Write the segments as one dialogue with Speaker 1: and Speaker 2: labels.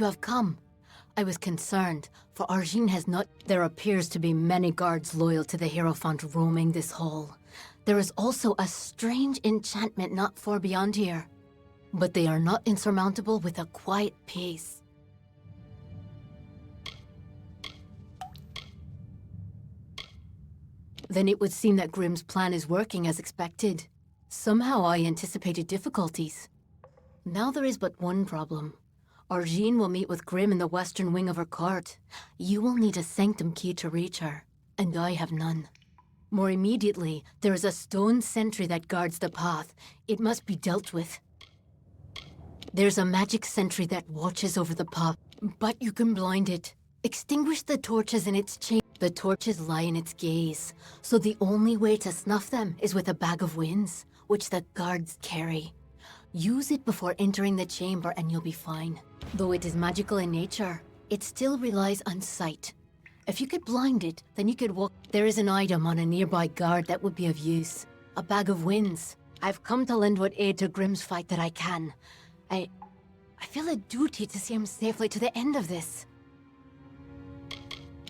Speaker 1: you have come. I was concerned, for Arjin has not... There appears to be many guards loyal to the Hierophant roaming this hall. There is also a strange enchantment not far beyond here. But they are not insurmountable with a quiet pace. Then it would seem that Grimm's plan is working as expected. Somehow I anticipated difficulties. Now there is but one problem. Arjin will meet with Grimm in the western wing of her court. You will need a sanctum key to reach her, and I have none. More immediately, there is a stone sentry that guards the path. It must be dealt with. There's a magic sentry that watches over the path, but you can blind it. Extinguish the torches in its chamber. The torches lie in its gaze, so the only way to snuff them is with a bag of winds, which the guards carry. Use it before entering the chamber and you'll be fine. Though it is magical in nature, it still relies on sight. If you could blind it, then you could walk... There is an item on a nearby guard that would be of use. A bag of winds. I've come to lend what aid to Grimm's fight that I can. I feel a duty to see him safely to the end of this.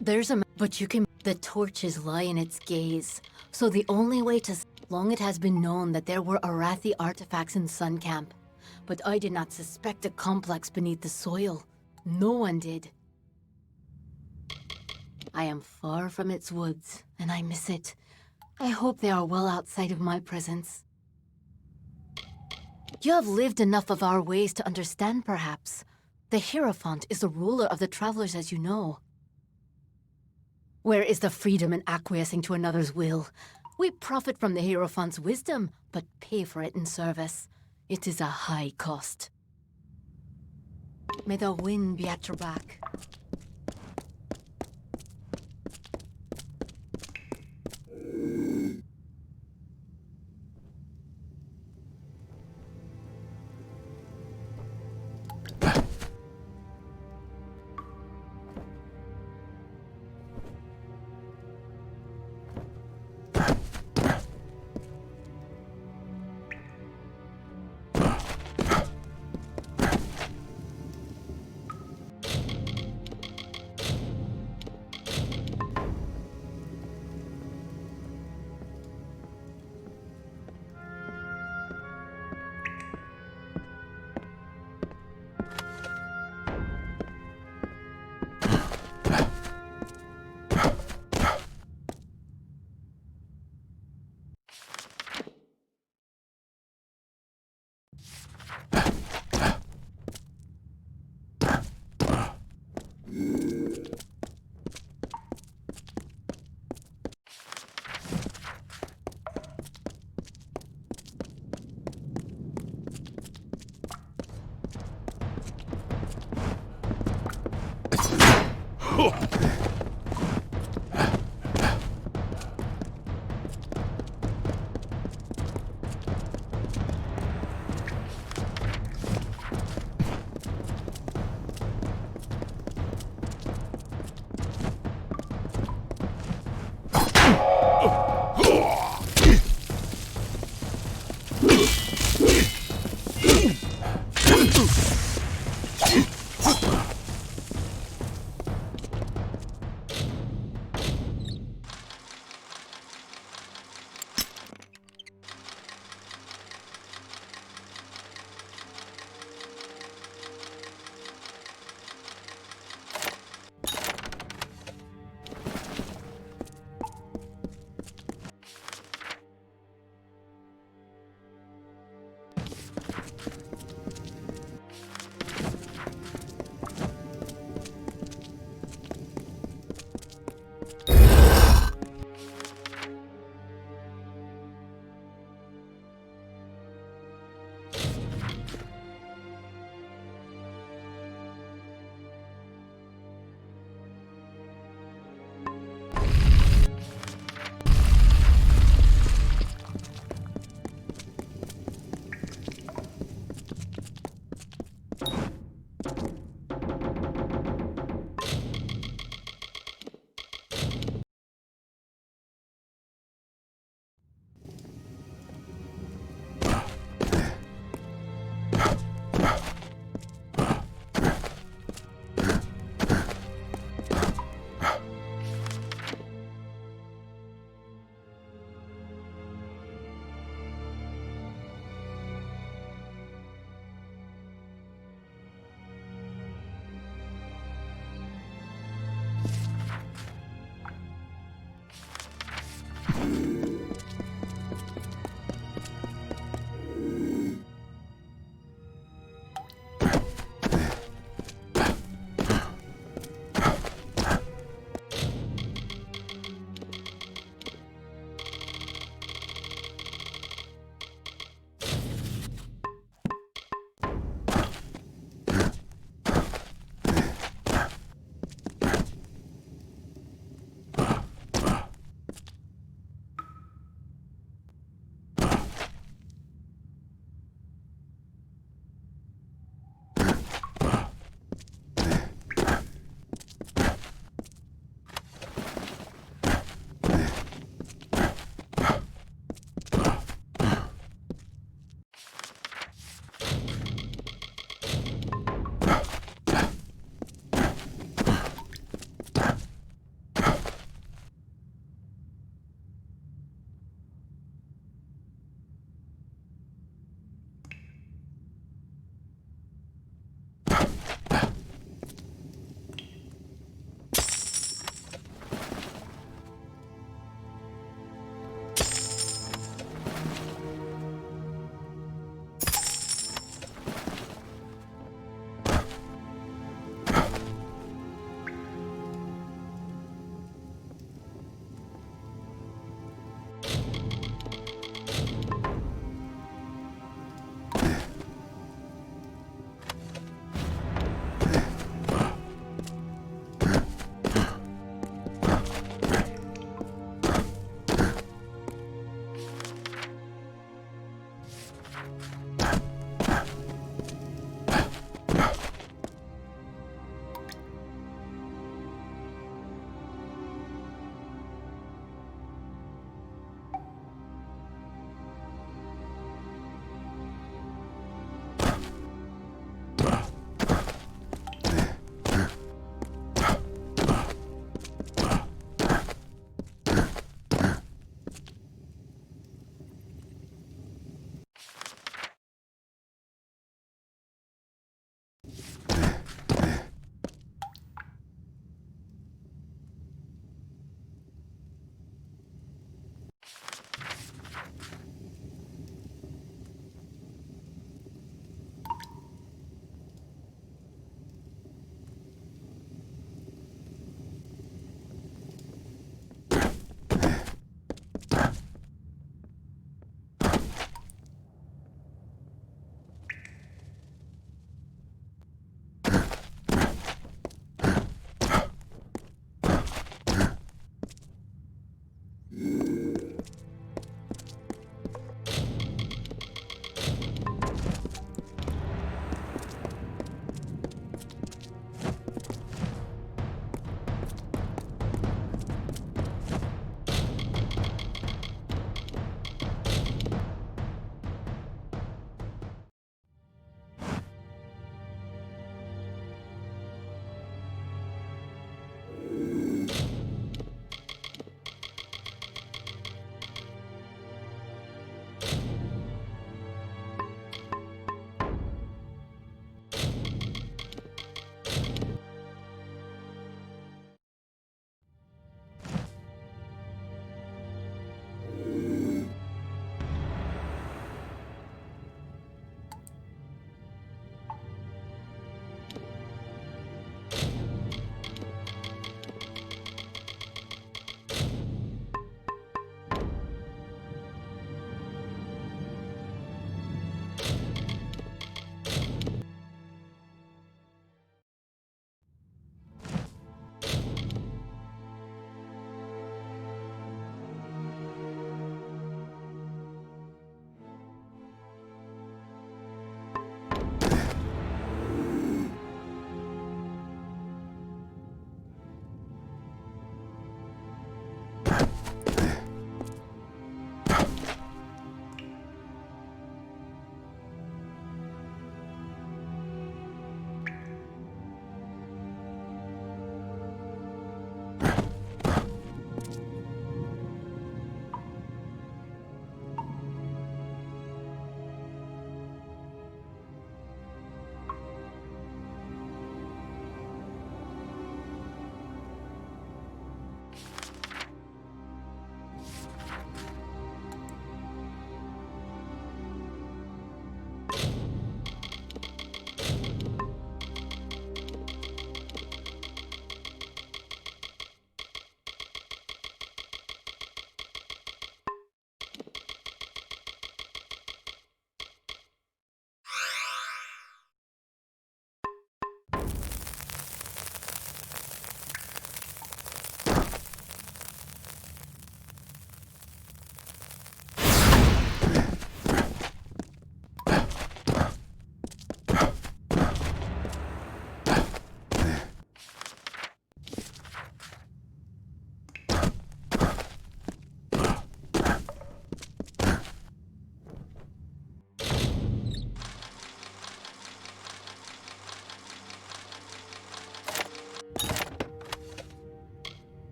Speaker 1: There's a... But you can... The torches lie in its gaze, so the only way to... Long it has been known that there were Arathi artifacts in Sun Camp, but I did not suspect a complex beneath the soil. No one did. I am far from its woods, and I miss it. I hope they are well outside of my presence. You have lived enough of our ways to understand, perhaps. The Hierophant is the ruler of the travelers, as you know. Where is the freedom in acquiescing to another's will? We profit from the Hierophant's wisdom, but pay for it in service. It is a high cost. May the wind be at your back.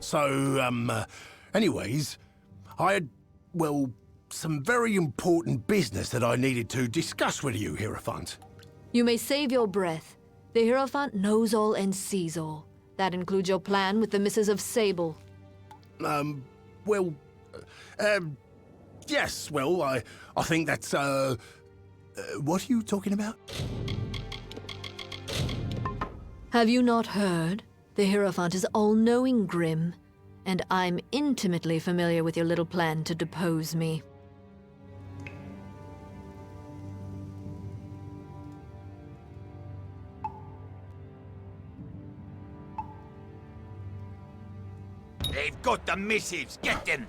Speaker 2: So, anyways, I had, well, some very important business that I needed to discuss with you, Hierophant.
Speaker 3: You may save your breath. The Hierophant knows all and sees all. That includes your plan with the Misses of Sable.
Speaker 2: Well, yes, well, I think that's, what are you talking about?
Speaker 3: Have you not heard? The Hierophant is all-knowing, Grim, and I'm intimately familiar with your little plan to depose me.
Speaker 4: They've got the missives. Get them.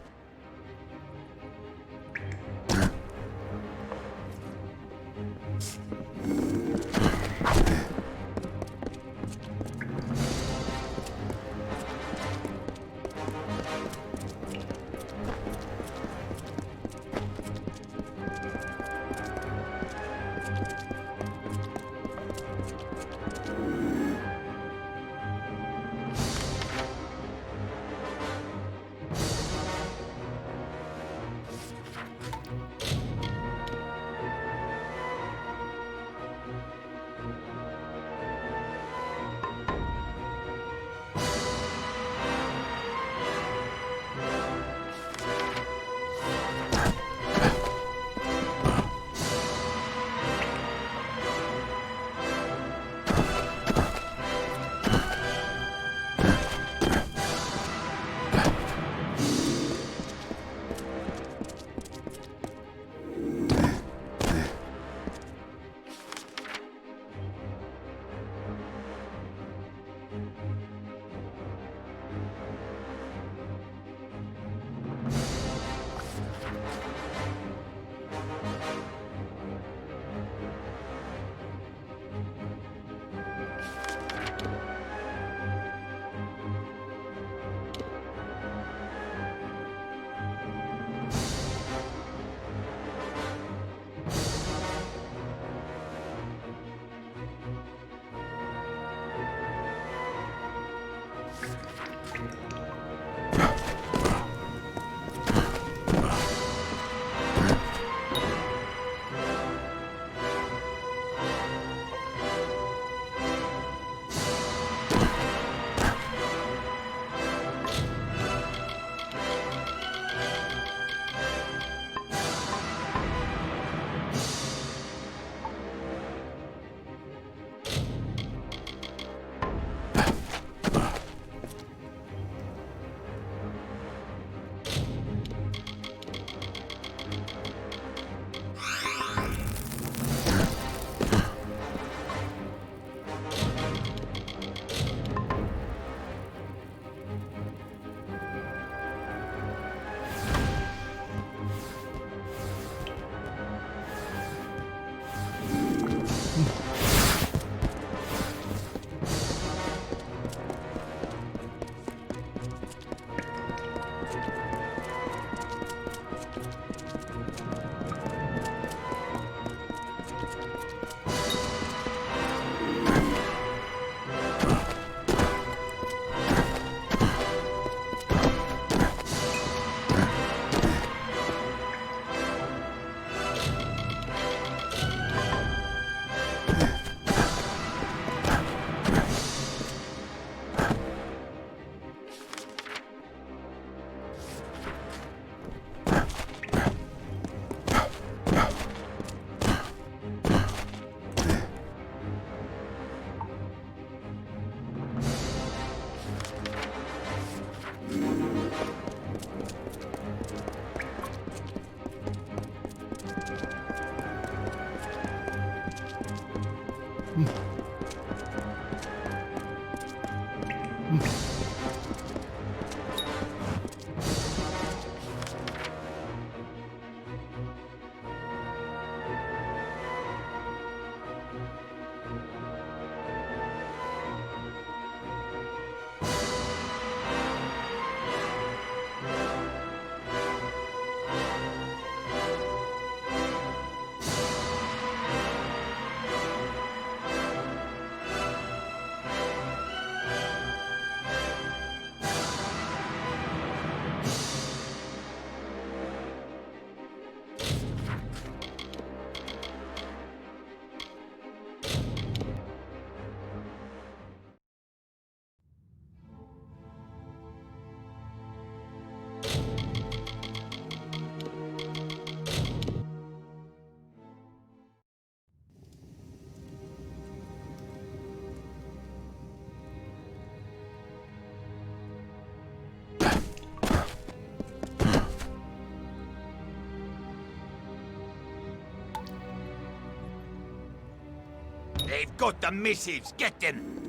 Speaker 4: They've got the missives. Get them.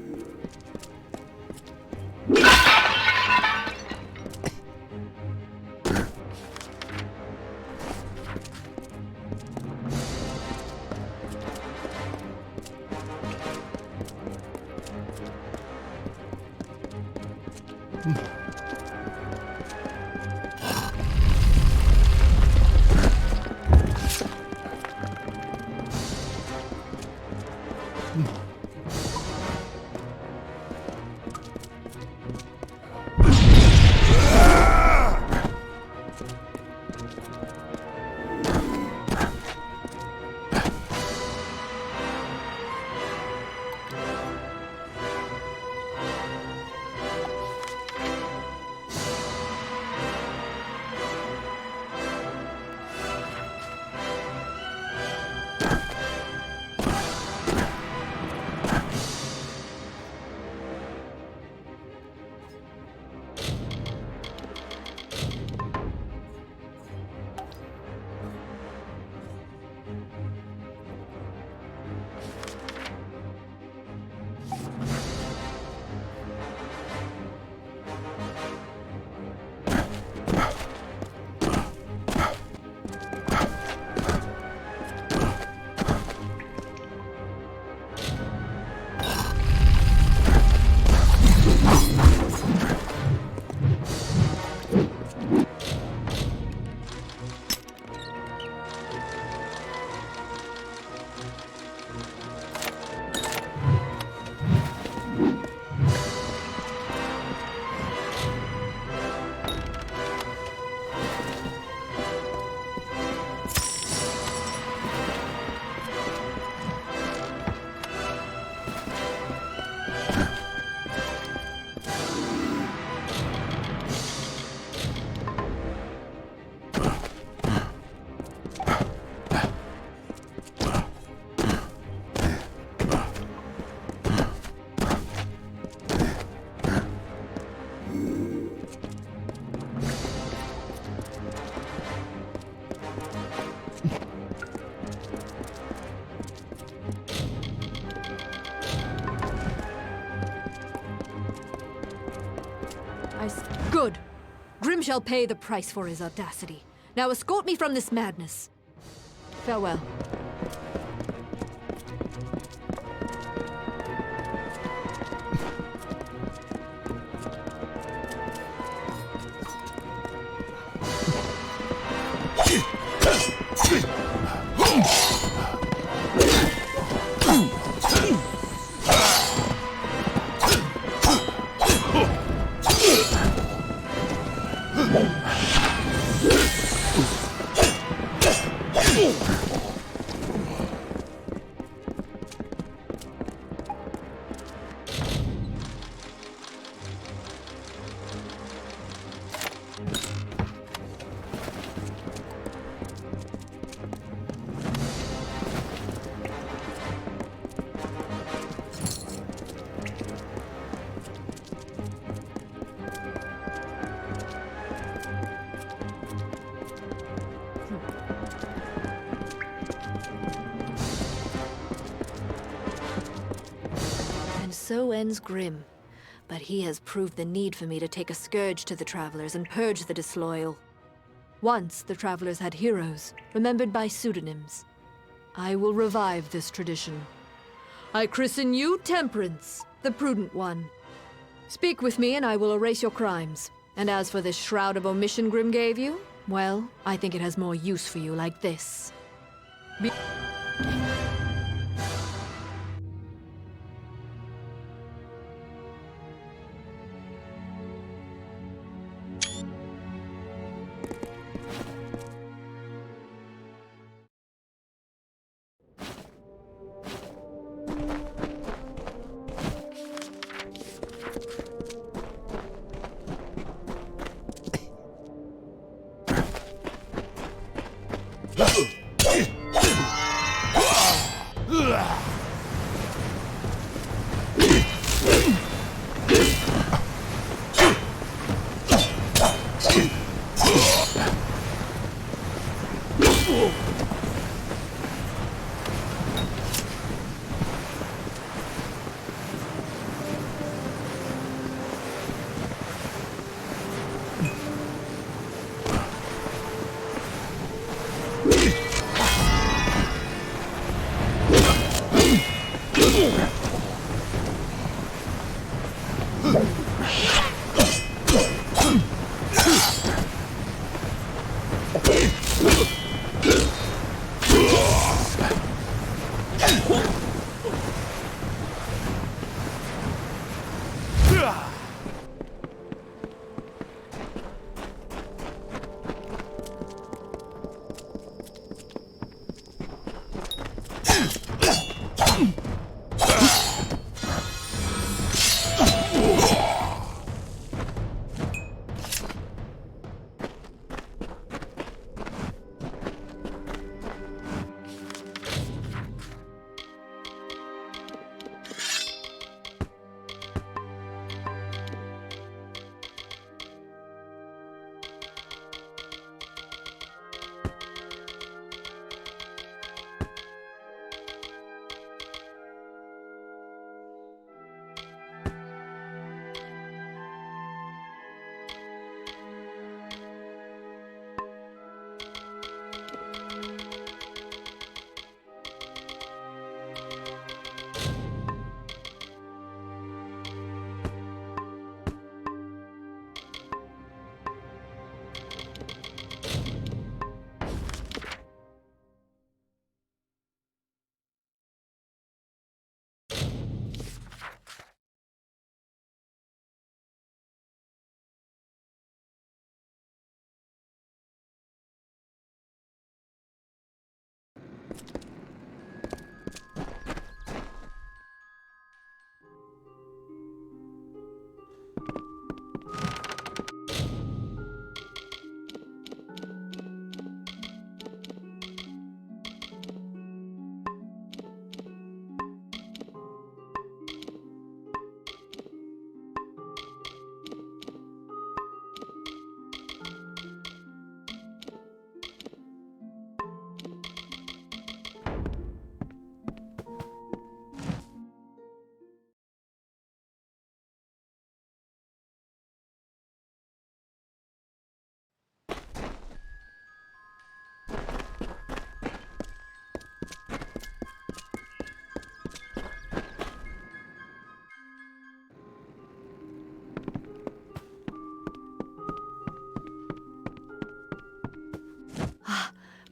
Speaker 3: Grim shall pay the price for his audacity. Now escort me from this madness. Farewell. So ends Grim. But he has proved the need for me to take a scourge to the Travelers and purge the disloyal. Once, the Travelers had heroes, remembered by pseudonyms. I will revive this tradition. I christen you Temperance, the prudent one. Speak with me and I will erase your crimes. And as for this shroud of omission Grim gave you, well, I think it has more use for you like this.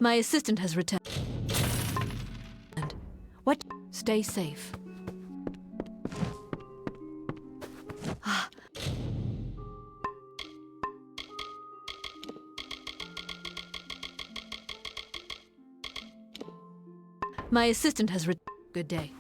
Speaker 3: My assistant has returned. What? Stay safe. My assistant has returned. Good day.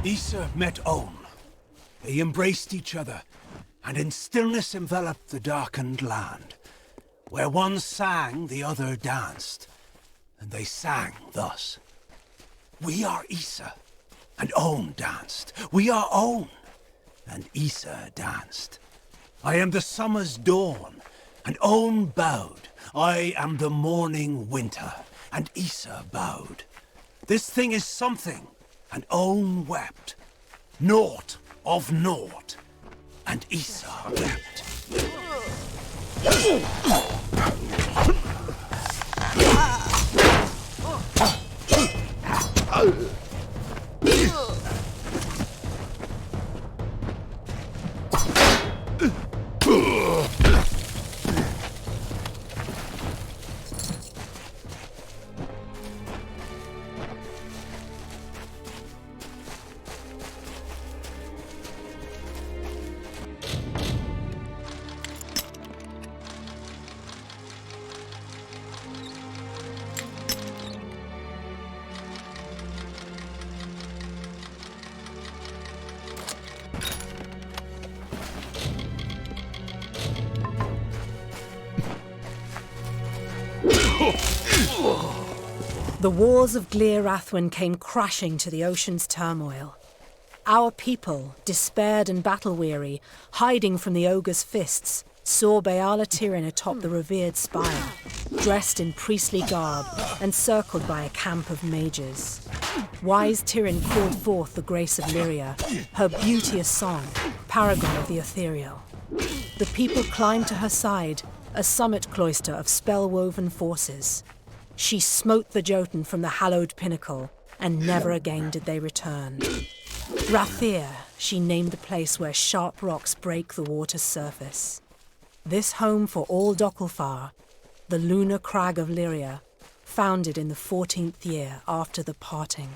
Speaker 5: Issa met Own. They embraced each other, and in stillness enveloped the darkened land. Where one sang, the other danced, and they sang thus. We are Issa, and Own danced. We are Own, and Issa danced. I am the summer's dawn, and Own bowed. I am the morning winter, and Issa bowed. This thing is something, and Own wept. Naught of naught, and Issa wept.
Speaker 6: The walls of Glir Rathwen came crashing to the ocean's turmoil. Our people, despaired and battle-weary, hiding from the ogre's fists, saw Beala Tirin atop the revered spire, dressed in priestly garb and circled by a camp of mages. Wise Tirin called forth the grace of Lyria, her beauteous song, paragon of the ethereal. The people climbed to her side, a summit cloister of spell-woven forces. She smote the Jotun from the hallowed pinnacle, and never again did they return. Rathir, she named the place where sharp rocks break the water's surface. This home for all Dokkulfar, the lunar crag of Lyria, founded in the 14th year after the parting.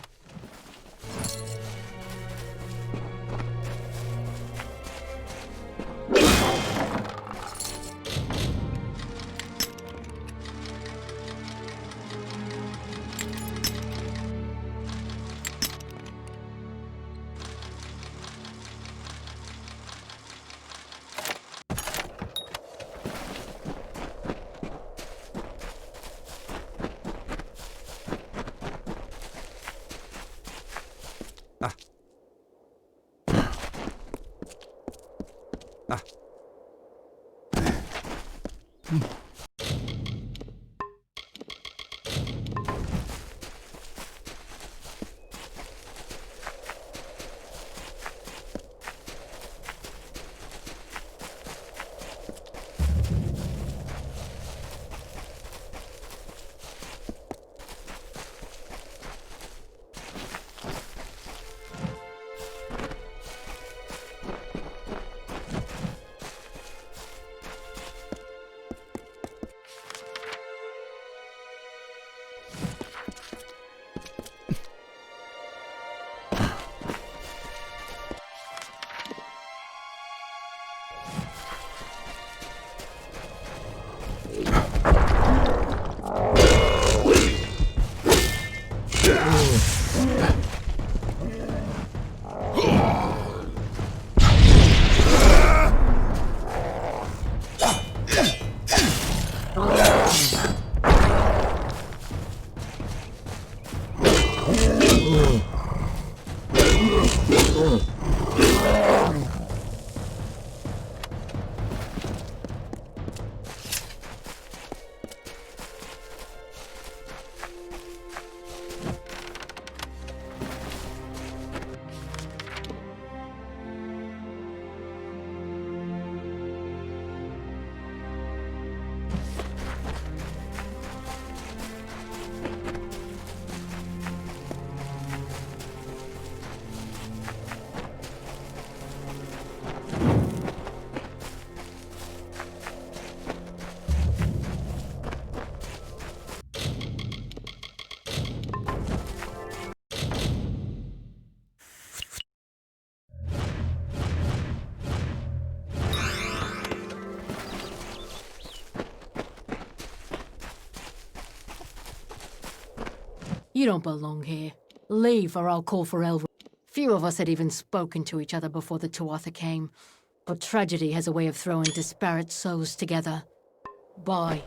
Speaker 1: You don't belong here. Leave or I'll call for Elwood. Few of us had even spoken to each other before the Tuatha came. But tragedy has a way of throwing disparate souls together. Bye.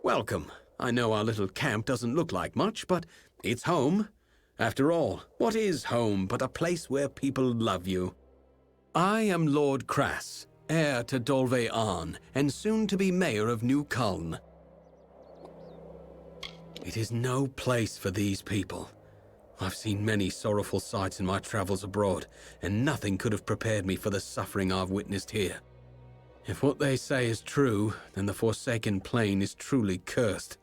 Speaker 7: Welcome. I know our little camp doesn't look like much, but it's home. After all, what is home but a place where people love you? I am Lord Crass, heir to Dolve'an, and soon to be mayor of New Culm. It is no place for these people. I've seen many sorrowful sights in my travels abroad, and nothing could have prepared me for the suffering I've witnessed here. If what they say is true, then the Forsaken Plain is truly cursed.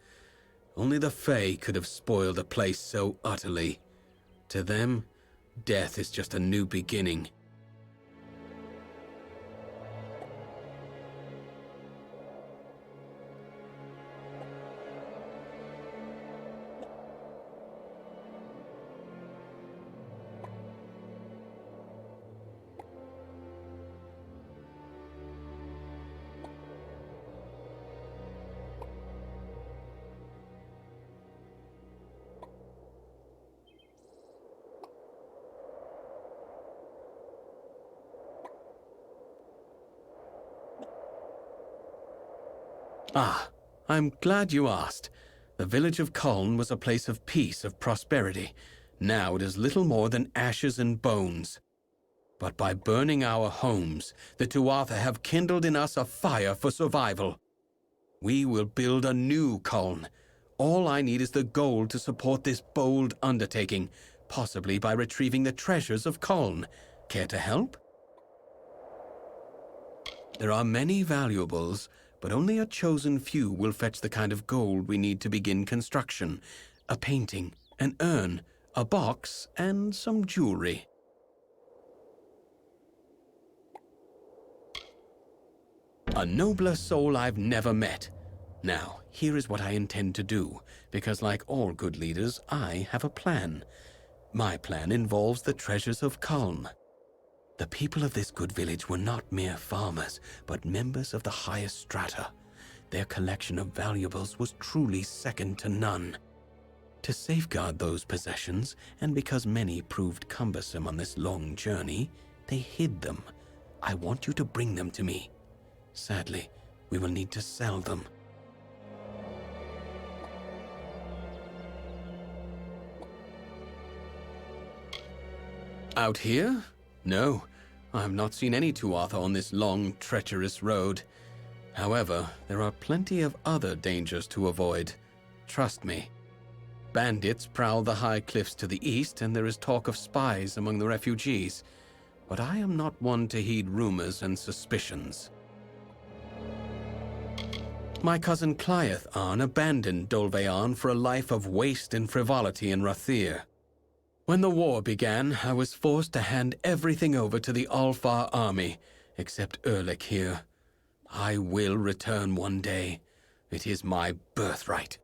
Speaker 7: Only the Fae could have spoiled a place so utterly. To them, death is just a new beginning. Ah, I'm glad you asked. The village of Culm was a place of peace, of prosperity. Now it is little more than ashes and bones. But by burning our homes, the Tuatha have kindled in us a fire for survival. We will build a new Culm. All I need is the gold to support this bold undertaking, possibly by retrieving the treasures of Culm. Care to help? There are many valuables, but only a chosen few will fetch the kind of gold we need to begin construction. A painting, an urn, a box, and some jewelry. A nobler soul I've never met. Now, here is what I intend to do, because like all good leaders, I have a plan. My plan involves the treasures of Culm. The people of this good village were not mere farmers, but members of the highest strata. Their collection of valuables was truly second to none. To safeguard those possessions, and because many proved cumbersome on this long journey, they hid them. I want you to bring them to me. Sadly, we will need to sell them. Out here? No, I have not seen any Tuatha on this long, treacherous road. However, there are plenty of other dangers to avoid. Trust me. Bandits prowl the high cliffs to the east, and there is talk of spies among the refugees. But I am not one to heed rumors and suspicions. My cousin Tuatha abandoned Dolve'an for a life of waste and frivolity in Rathir. When the war began, I was forced to hand everything over to the Alfar army, except Erlich here. I will return one day. It is my birthright.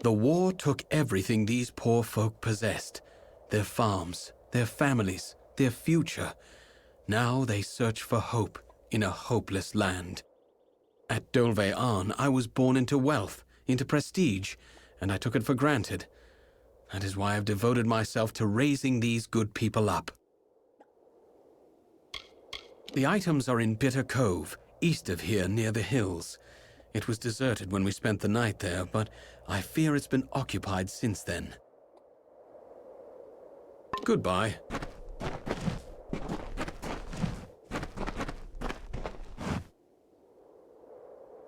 Speaker 7: The war took everything these poor folk possessed. Their farms, their families, their future. Now they search for hope in a hopeless land. At Dolve'an, I was born into wealth, into prestige, and I took it for granted. That is why I've devoted myself to raising these good people up. The items are in Bitter Cove, east of here near the hills. It was deserted when we spent the night there, but I fear it's been occupied since then. Goodbye.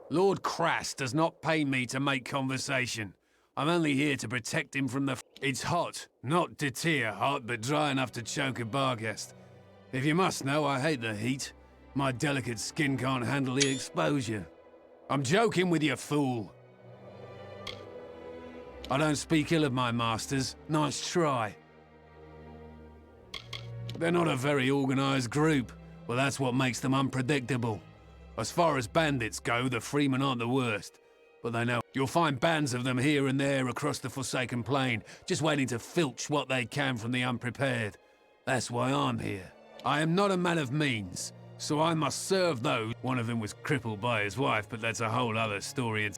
Speaker 8: Lord Crass does not pay me to make conversation. I'm only here to protect him from the... It's hot. Not deter hot, but dry enough to choke a barghest. If you must know, I hate the heat. My delicate skin can't handle the exposure. I'm joking with you, fool. I don't speak ill of my masters. Nice try. They're not a very organized group. Well, that's what makes them unpredictable. As far as bandits go, the Freemen aren't the worst. But they know you'll find bands of them here and there across the Forsaken Plain, just waiting to filch what they can from the unprepared. That's why I'm here. I am not a man of means, so I must serve those. One of them was crippled by his wife, but that's a whole other story.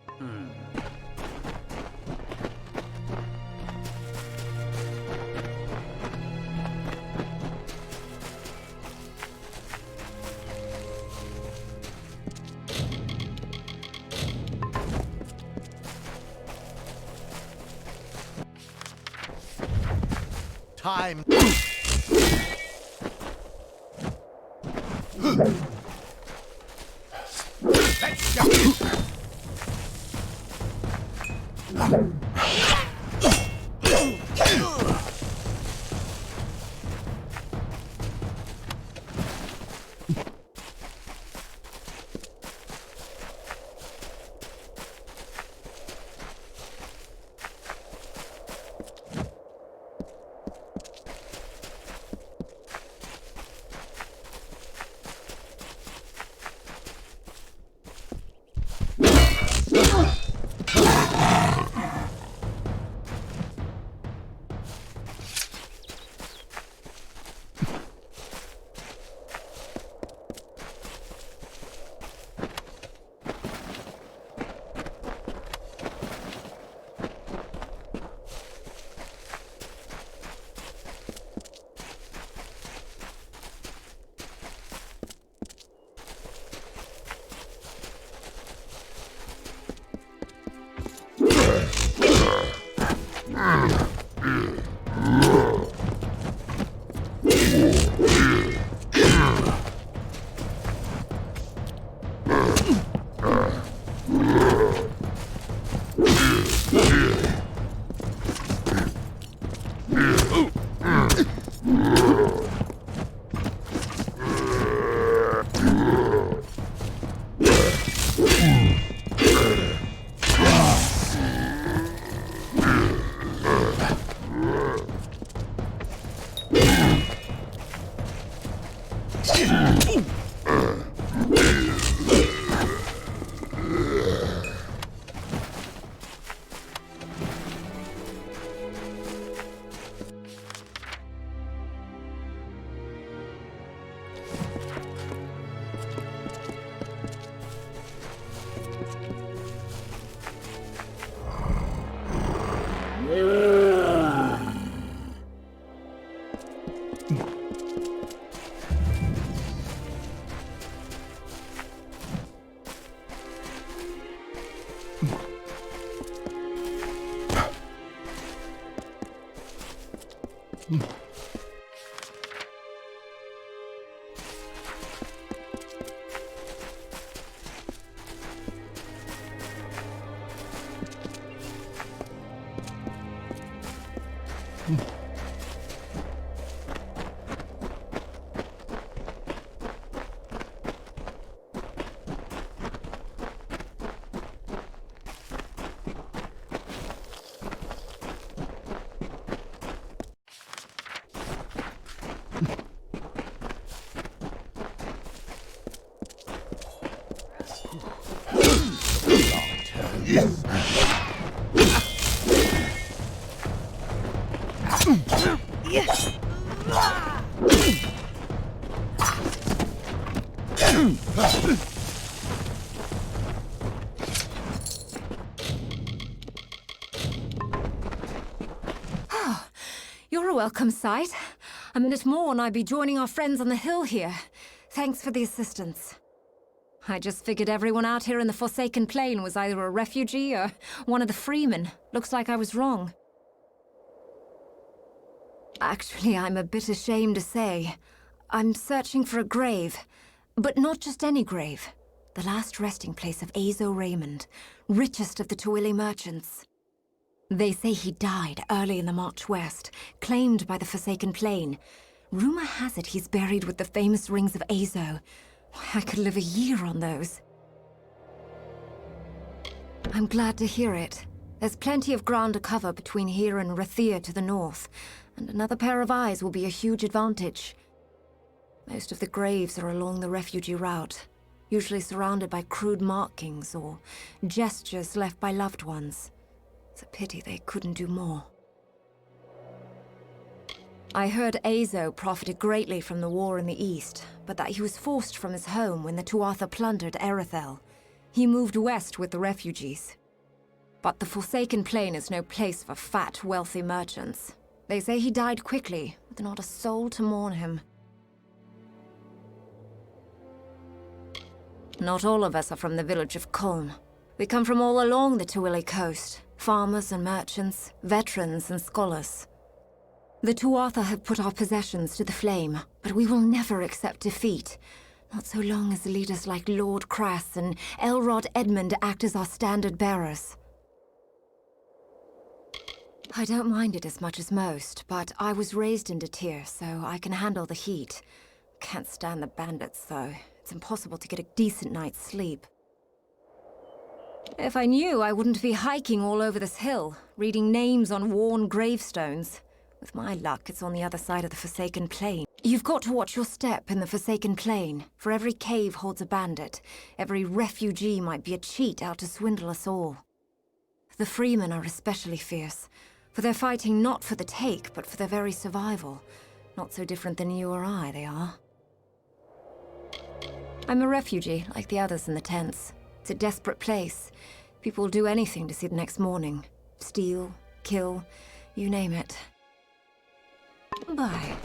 Speaker 4: Time. Let's go.
Speaker 9: You're a welcome sight. A minute more and I'd be joining our friends on the hill here. Thanks for the assistance. I just figured everyone out here in the Forsaken Plain was either a refugee or one of the freemen. Looks like I was wrong. Actually, I'm a bit ashamed to say. I'm searching for a grave. But not just any grave. The last resting place of Azo Raymond, richest of the Tuili merchants. They say he died early in the march west, claimed by the Forsaken Plain. Rumor has it he's buried with the famous rings of Azo. I could live a year on those. I'm glad to hear it. There's plenty of ground to cover between here and Rathir to the north, and another pair of eyes will be a huge advantage. Most of the graves are along the refugee route, usually surrounded by crude markings or gestures left by loved ones. It's a pity they couldn't do more. I heard Azo profited greatly from the war in the east, but that he was forced from his home when the Tuatha plundered Erethel. He moved west with the refugees. But the Forsaken Plain is no place for fat, wealthy merchants. They say he died quickly, with not a soul to mourn him. Not all of us are from the village of Kulm. We come from all along the Tuili coast. Farmers and merchants, veterans and scholars. The Tuatha have put our possessions to the flame, but we will never accept defeat. Not so long as leaders like Lord Crass and Elrod Edmund act as our standard bearers. I don't mind it as much as most, but I was raised in Detir, so I can handle the heat. Can't stand the bandits, though. It's impossible to get a decent night's sleep. If I knew, I wouldn't be hiking all over this hill, reading names on worn gravestones. With my luck, it's on the other side of the Forsaken Plain. You've got to watch your step in the Forsaken Plain, for every cave holds a bandit. Every refugee might be a cheat out to swindle us all. The freemen are especially fierce, for they're fighting not for the take, but for their very survival. Not so different than you or I, they are. I'm a refugee, like the others in the tents. It's a desperate place. People will do anything to see the next morning. Steal, kill, you name it. Bye.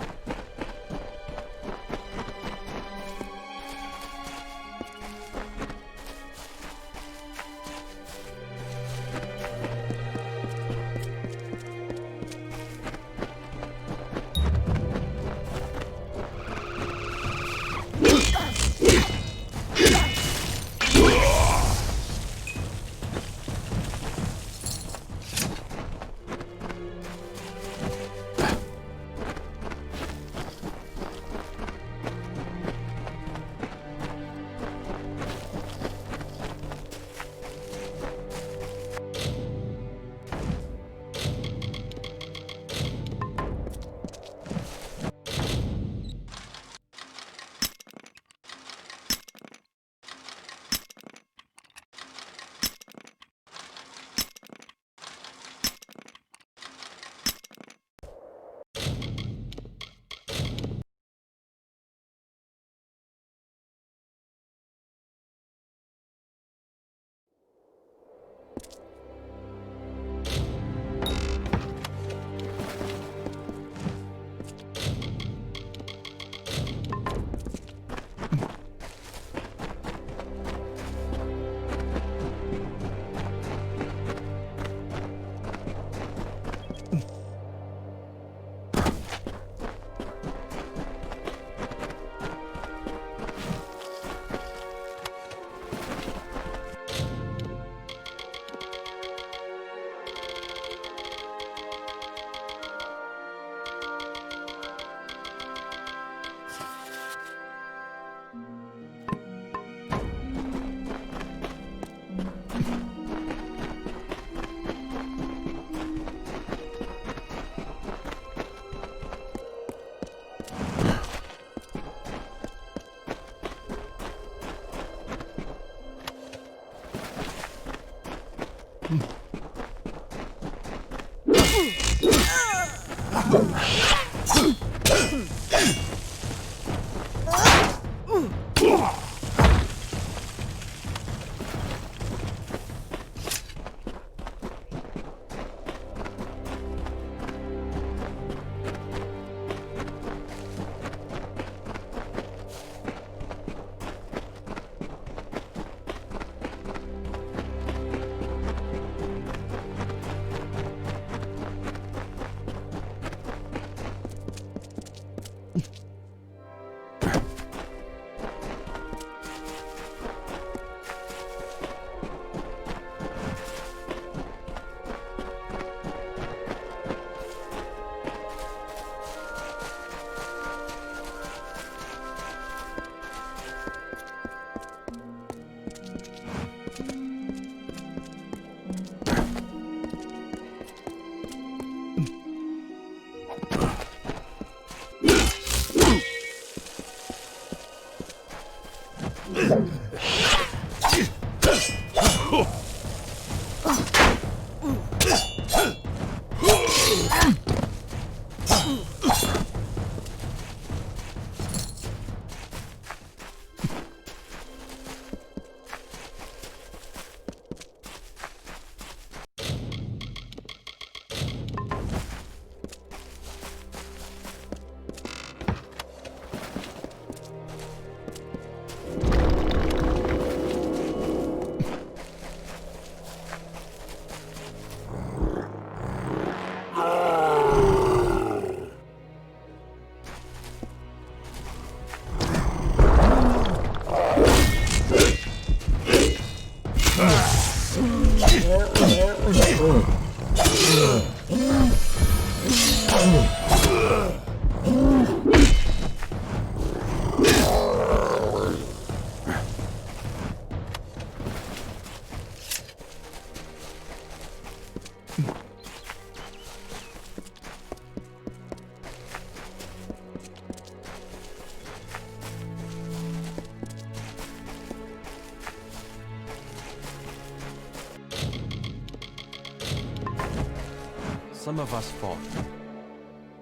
Speaker 10: Some of us fought,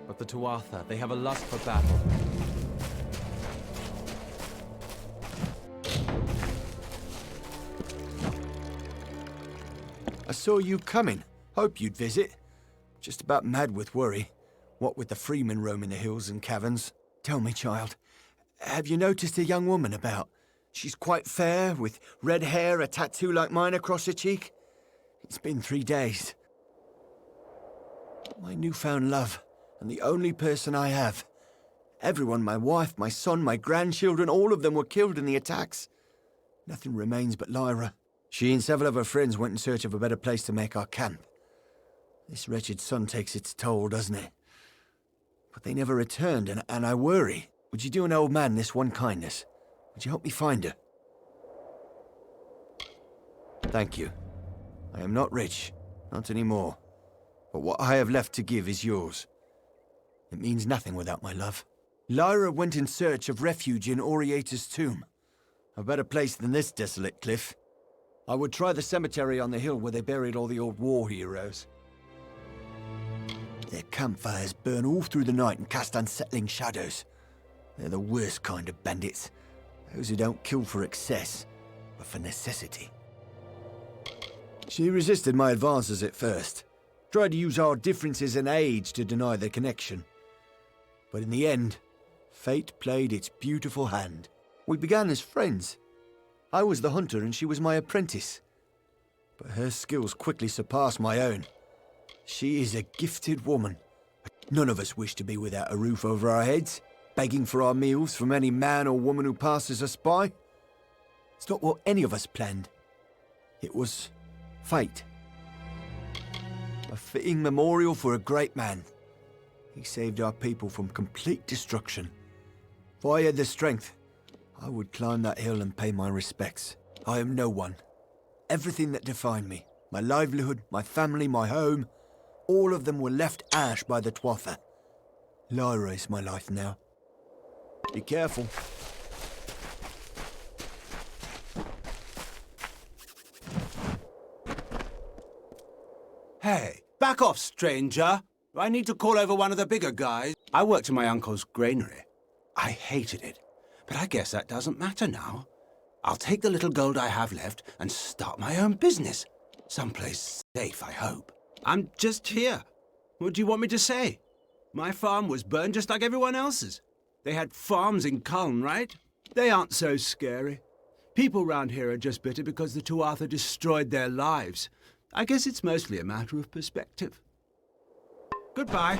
Speaker 10: but the Tuatha, they have a lust for battle.
Speaker 11: I saw you coming. Hope you'd visit. Just about mad with worry. What with the freemen roaming the hills and caverns. Tell me, child, have you noticed a young woman about? She's quite fair, with red hair, a tattoo like mine across her cheek. It's been 3 days. My newfound love, and the only person I have. Everyone, my wife, my son, my grandchildren, all of them were killed in the attacks. Nothing remains but Lyra. She and several of her friends went in search of a better place to make our camp. This wretched sun takes its toll, doesn't it? But they never returned, and I worry. Would you do an old man this one kindness? Would you help me find her? Thank you. I am not rich, not anymore. But what I have left to give is yours. It means nothing without my love. Lyra went in search of refuge in Oriata's tomb. A better place than this desolate cliff. I would try the cemetery on the hill where they buried all the old war heroes. Their campfires burn all through the night and cast unsettling shadows. They're the worst kind of bandits. Those who don't kill for excess, but for necessity. She resisted my advances at first. Tried to use our differences in age to deny their connection. But in the end, fate played its beautiful hand. We began as friends. I was the hunter and she was my apprentice. But her skills quickly surpassed my own. She is a gifted woman. None of us wish to be without a roof over our heads, begging for our meals from any man or woman who passes us by. It's not what any of us planned. It was fate. A fitting memorial for a great man. He saved our people from complete destruction. If I had the strength, I would climb that hill and pay my respects. I am no one. Everything that defined me, my livelihood, my family, my home, all of them were left ash by the Tuatha. Lyra is my life now. Be careful.
Speaker 5: Hey, back off, stranger. I need to call over one of the bigger guys. I worked in my uncle's granary. I hated it, but I guess that doesn't matter now. I'll take the little gold I have left and start my own business. Someplace safe, I hope. I'm just here. What do you want me to say? My farm was burned just like everyone else's. They had farms in Culm, right? They aren't so scary. People round here are just bitter because the Tuatha destroyed their lives. I guess it's mostly a matter of perspective. Goodbye.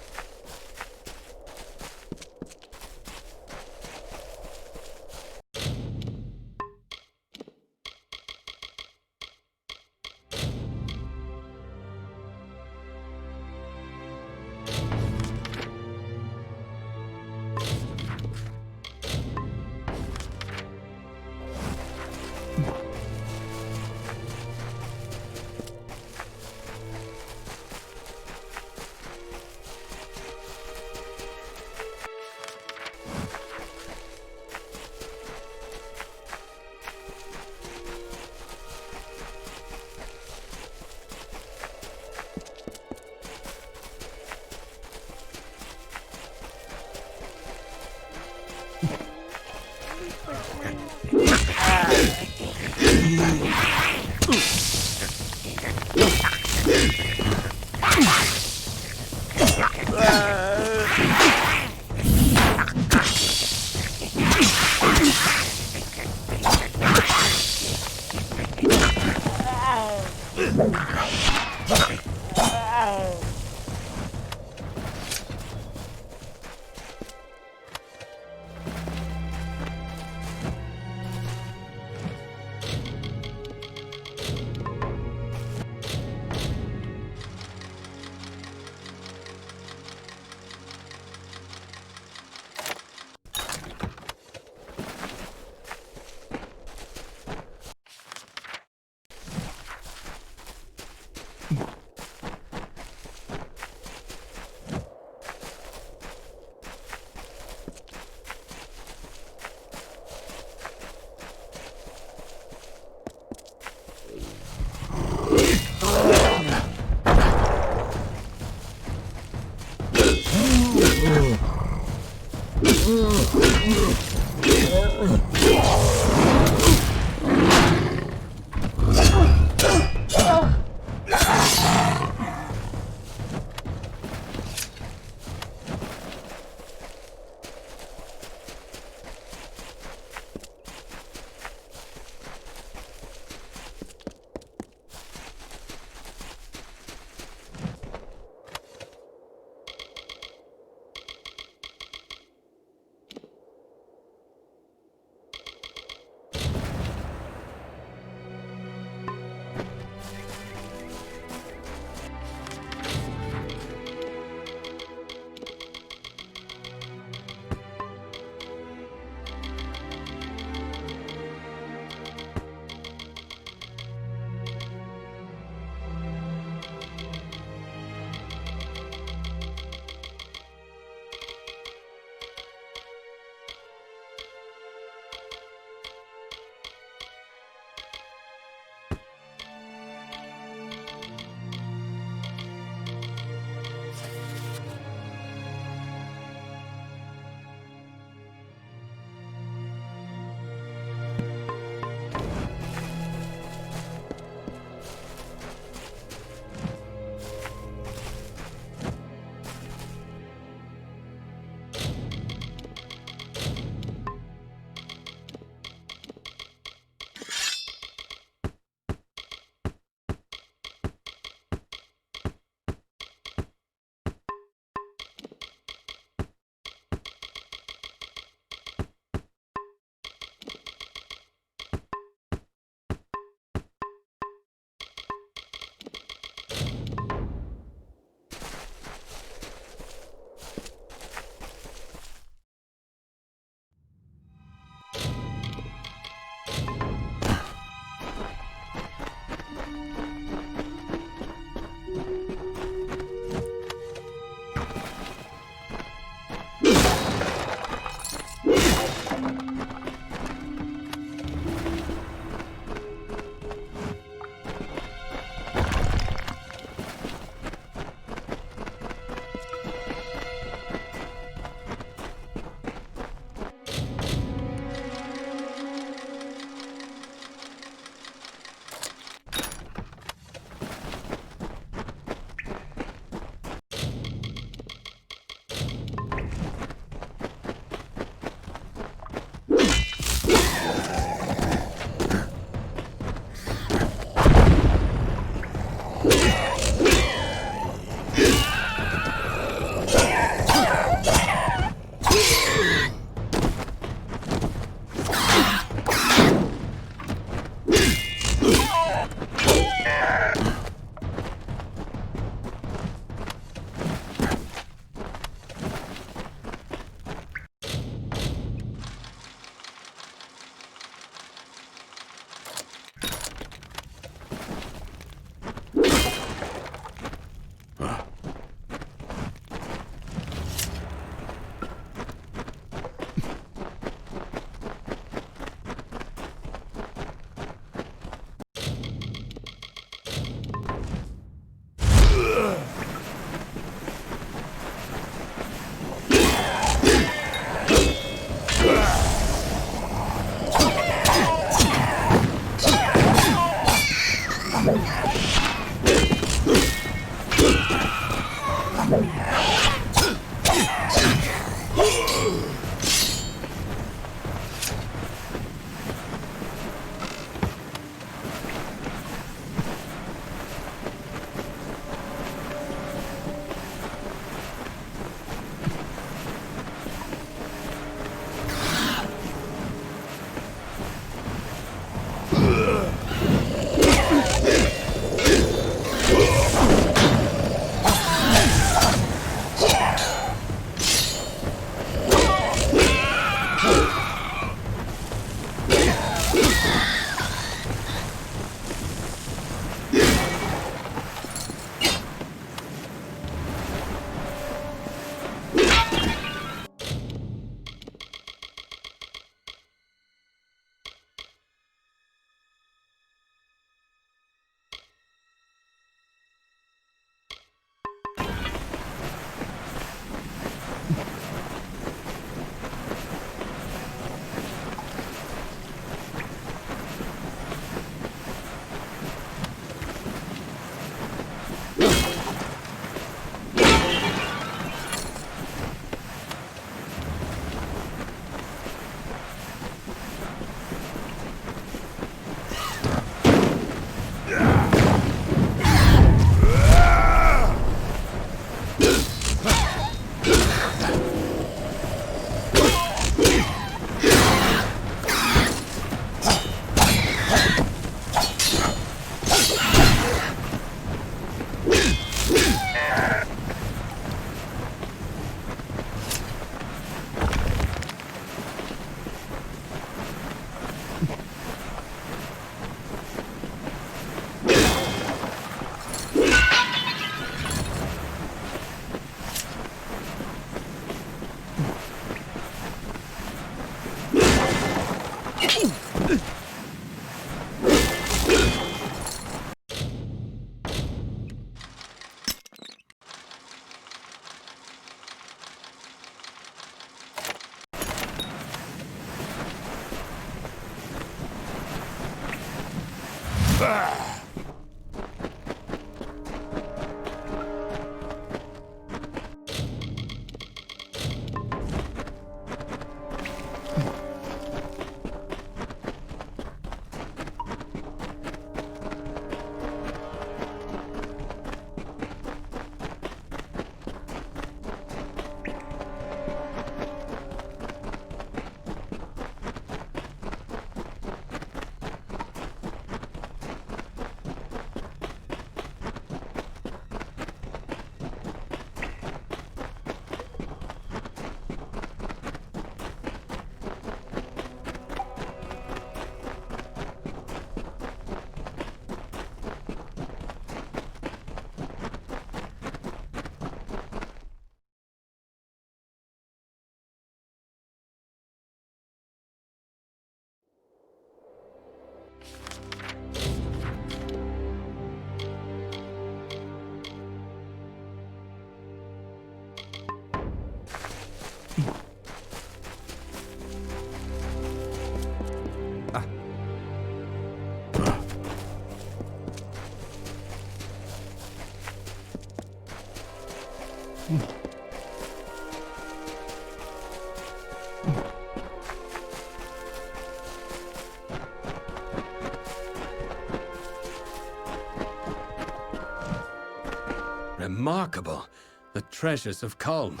Speaker 7: Remarkable. The treasures of Culm.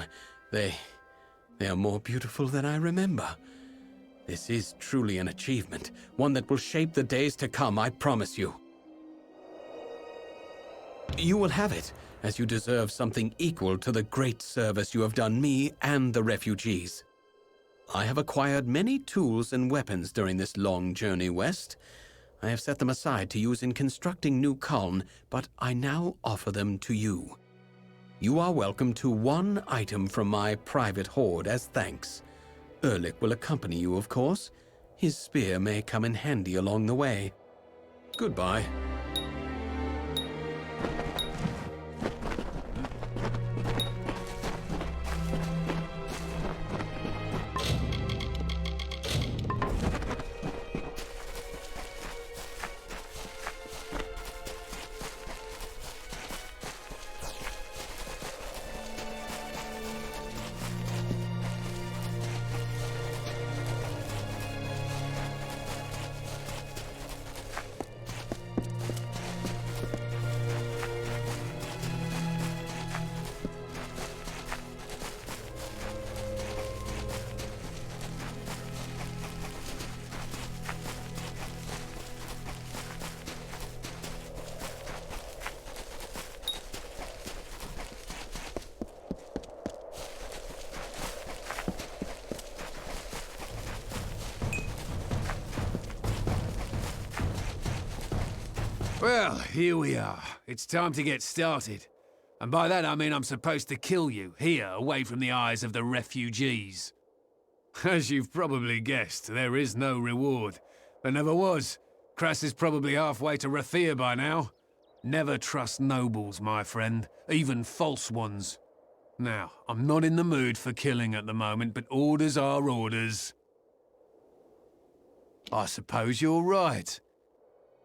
Speaker 7: They are more beautiful than I remember. This is truly an achievement, one that will shape the days to come, I promise you. You will have it, as you deserve something equal to the great service you have done me and the refugees. I have acquired many tools and weapons during this long journey west. I have set them aside to use in constructing New Culm, but I now offer them to you. You are welcome to one item from my private hoard as thanks. Erlich will accompany you, of course. His spear may come in handy along the way. Goodbye.
Speaker 8: Well, here we are. It's time to get started. And by that I mean I'm supposed to kill you, here, away from the eyes of the refugees. As you've probably guessed, there is no reward. There never was. Crass is probably halfway to Rathir by now. Never trust nobles, my friend, even false ones. Now, I'm not in the mood for killing at the moment, but orders are orders. I suppose you're right.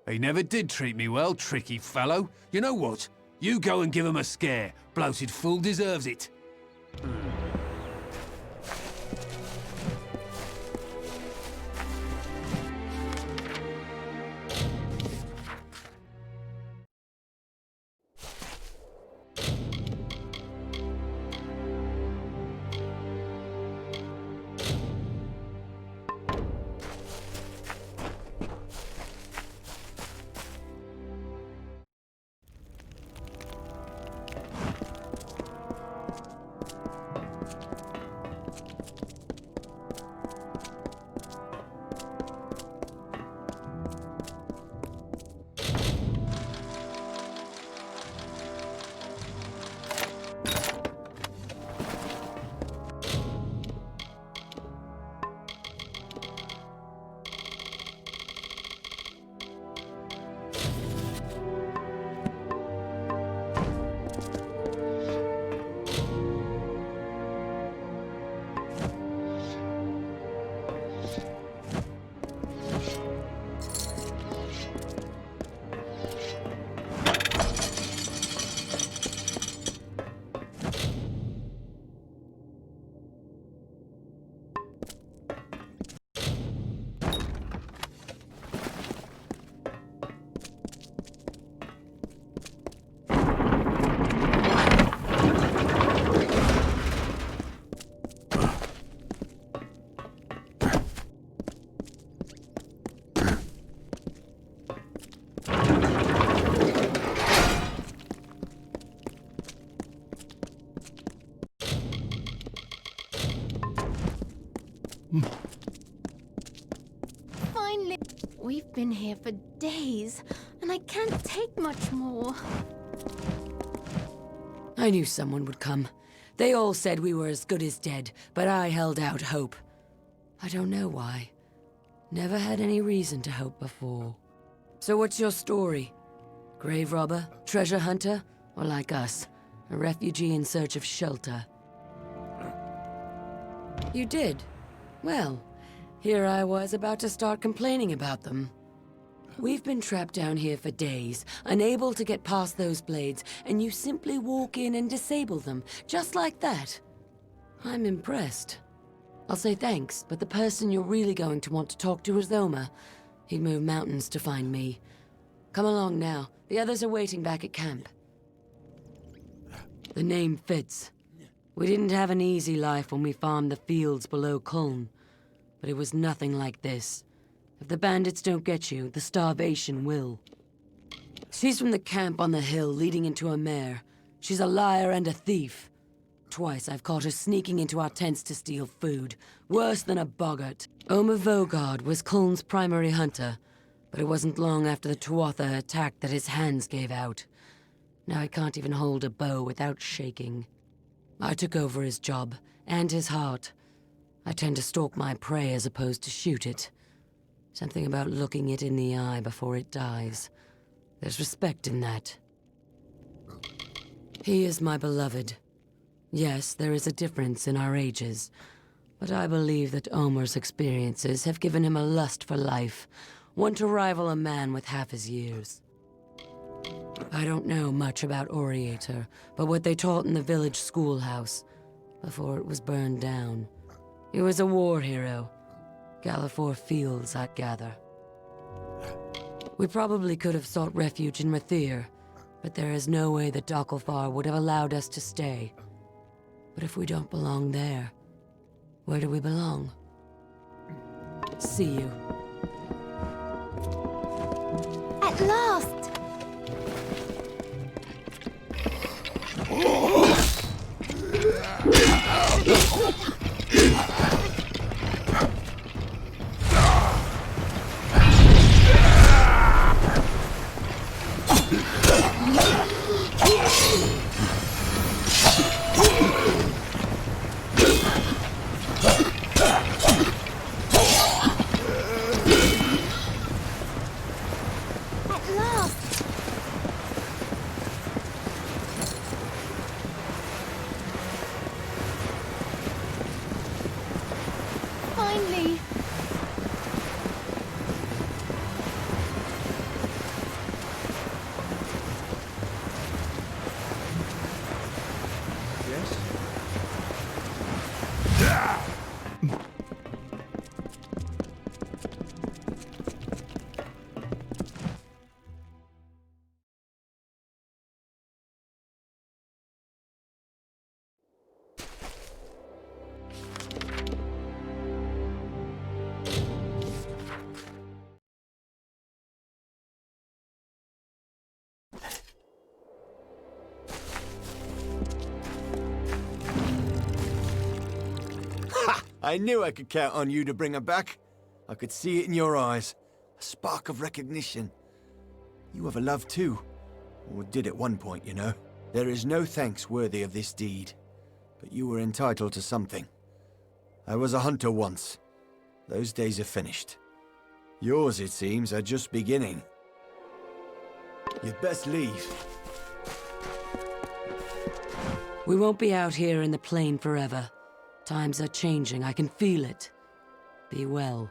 Speaker 8: He never did treat me well, tricky fellow. You know what? You go and give him a scare. Bloated fool deserves it.
Speaker 1: Finally! We've been here for days, and I can't take much more.
Speaker 12: I knew someone would come. They all said we were as good as dead, but I held out hope. I don't know why. Never had any reason to hope before. So what's your story? Grave robber, treasure hunter, or like us, a refugee in search of shelter? You did? Well, here I was about to start complaining about them. We've been trapped down here for days, unable to get past those blades, and you simply walk in and disable them, just like that. I'm impressed. I'll say thanks, but the person you're really going to want to talk to is Oma. He'd move mountains to find me. Come along now. The others are waiting back at camp. The name fits. We didn't have an easy life when we farmed the fields below Kuln, but it was nothing like this. If the bandits don't get you, the starvation will. She's from the camp on the hill leading into a mare. She's a liar and a thief. Twice I've caught her sneaking into our tents to steal food. Worse than a boggart. Oma Vogard was Kuln's primary hunter, but it wasn't long after the Tuatha attacked that his hands gave out. Now he can't even hold a bow without shaking. I took over his job, and his heart. I tend to stalk my prey as opposed to shoot it. Something about looking it in the eye before it dies. There's respect in that. He is my beloved. Yes, there is a difference in our ages, but I believe that Omer's experiences have given him a lust for life, one to rival a man with half his years. I don't know much about Oriator, but what they taught in the village schoolhouse, before it was burned down. He was a war hero. Gallifore Fields, I'd gather. We probably could have sought refuge in Rathir, but there is no way that Dokkalfar would have allowed us to stay. But if we don't belong there, where do we belong? See you.
Speaker 1: At last! Finally!
Speaker 11: I knew I could count on you to bring her back. I could see it in your eyes. A spark of recognition. You have a love too. Or did at one point, you know. There is no thanks worthy of this deed. But you were entitled to something. I was a hunter once. Those days are finished. Yours, it seems, are just beginning. You'd best leave.
Speaker 12: We won't be out here in the plain forever. Times are changing, I can feel it. Be well.